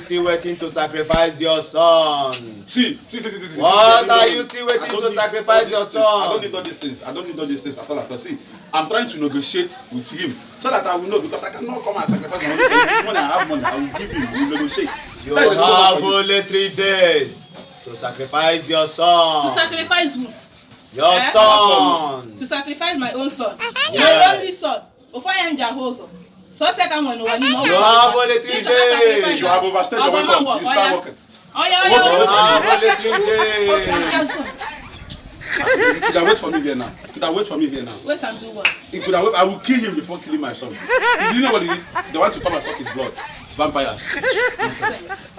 still waiting to sacrifice your son? See. What are you still waiting to sacrifice your son? I don't need all these things. I don't need all these things at all. See, I'm trying to negotiate with him so that I will know, because I cannot come and sacrifice my money. So this money, I have money, I will give him. We will negotiate. You have only 3 days to sacrifice your son. To sacrifice who? Your son. To sacrifice my own son. Yeah. My only son. So second one, you have only 3 days. You have overstayed your welcome. You start working. Oh you have only 3 days. You could have wait for me here now. You could have wait for me here now. Wait and do what? He could have wait. I will kill him before killing my son. You know what it is? They want to come and suck his blood. Vampires. Nonsense.